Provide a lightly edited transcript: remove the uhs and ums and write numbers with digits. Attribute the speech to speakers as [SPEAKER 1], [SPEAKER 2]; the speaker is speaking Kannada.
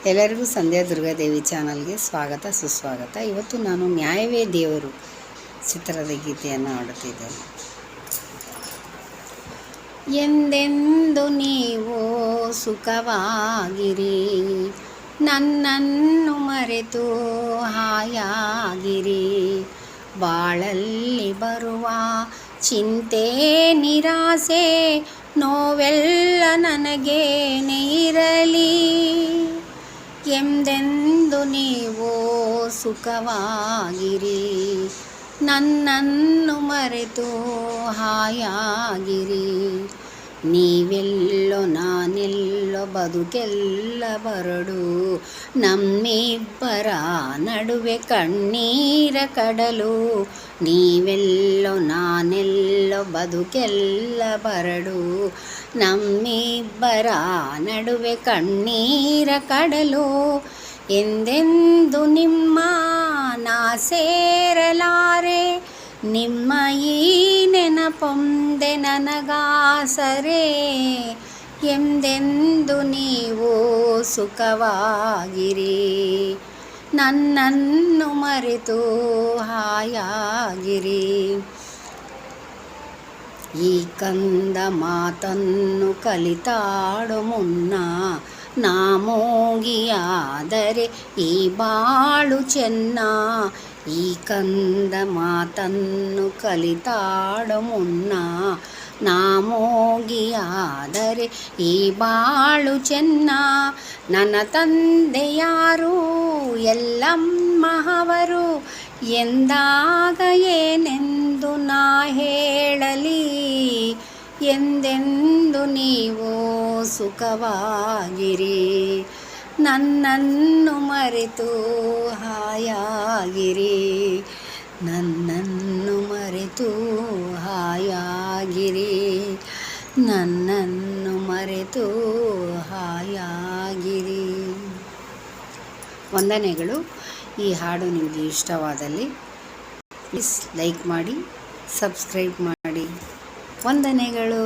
[SPEAKER 1] ಎಲ್ಲರಿಗೂ ಸಂಧ್ಯಾ ದುರ್ಗಾದೇವಿ ಚಾನಲ್ಗೆ ಸ್ವಾಗತ ಸುಸ್ವಾಗತ. ಇವತ್ತು ನಾನು ನ್ಯಾಯವೇ ದೇವರು ಚಿತ್ರದ ಗೀತೆಯನ್ನು ಹಾಡುತ್ತಿದ್ದೇನೆ. ಎಂದೆಂದು ನೀವು ಸುಖವಾಗಿರಿ, ನನ್ನನ್ನು ಮರೆತು ಹಾಯಾಗಿರಿ. ಬಾಳಲ್ಲಿ ಬರುವ ಚಿಂತೆ ನಿರಾಸೆ ನೋವೆಲ್ಲ ನನಗೇನೇ ಇರಲಿ. ಎಂದೆಂದು ನೀವು ಸುಖವಾಗಿರಿ, ನನ್ನನ್ನು ಮರೆತು ಹಾಯಾಗಿರಿ. ನೀವೆಲ್ಲೋ ನಾನೆಲ್ಲೋ ಬದುಕೆಲ್ಲ ಬರಡು, ನಮ್ಮಿಬ್ಬರ ನಡುವೆ ಕಣ್ಣೀರ ಕಡಲು. ನೀವೆಲ್ಲೋ ನಾನೆಲ್ಲೋ ಬದುಕೆಲ್ಲ ಬರಡು, ನಮ್ಮಿಬ್ಬರ ನಡುವೆ ಕಣ್ಣೀರ ಕಡಲು. ಎಂದೆಂದು ನಿಮ್ಮ ನಾ ಸೇರಲಾರೆ, ನಿಮ್ಮ ಈ ನೆನಪೊಂದೆ ನನಗಾಸರೆ. ಎಂದೆಂದು ನೀವು ಸುಖವಾಗಿರಿ, ನನ್ನನ್ನು ಮರೆತು ಹಾಯಾಗಿರಿ. ಈ ಕಂದ ಮಾತನ್ನು ಕಲಿತಾಡು ಮುನ್ನ ನಾ ಮೋಗಿಯಾದರೆ ಈ ಬಾಳು ಚೆನ್ನ. ಈ ಕಂದ ಮಾತನ್ನು ಕಲಿತಾಡು ಮುನ್ನ ನಾ ಮೋಗಿಯಾದರೆ ಈ ಬಾಳು ಚೆನ್ನ. ನನ್ನ ತಂದೆ ಯಾರು ಎಲ್ಲಮ್ಮ ಅವರು, ಎಂದಾಗ ಏನೆಂದು ನಾ ಹೇಳಲಿ. ಎಂದೆಂದು ನೀವು ಸುಖವಾಗಿರಿ, ನನ್ನನ್ನು ಮರೆತು ಹಾಯಾಗಿರಿ. ನನ್ನನ್ನು ಮರೆತು ಹಾಯಾಗಿರಿ, ನನ್ನನ್ನು ಮರೆತು ಹಾಯಾಗಿರಿ. ವಂದನೆಗಳು. ಈ ಹಾಡು ನಿಮಗೆ ಇಷ್ಟವಾದಲ್ಲಿ ಪ್ಲೀಸ್ ಲೈಕ್ ಮಾಡಿ, ಸಬ್ಸ್ಕ್ರೈಬ್ ಮಾಡಿ. ವಂದನೆಗಳು.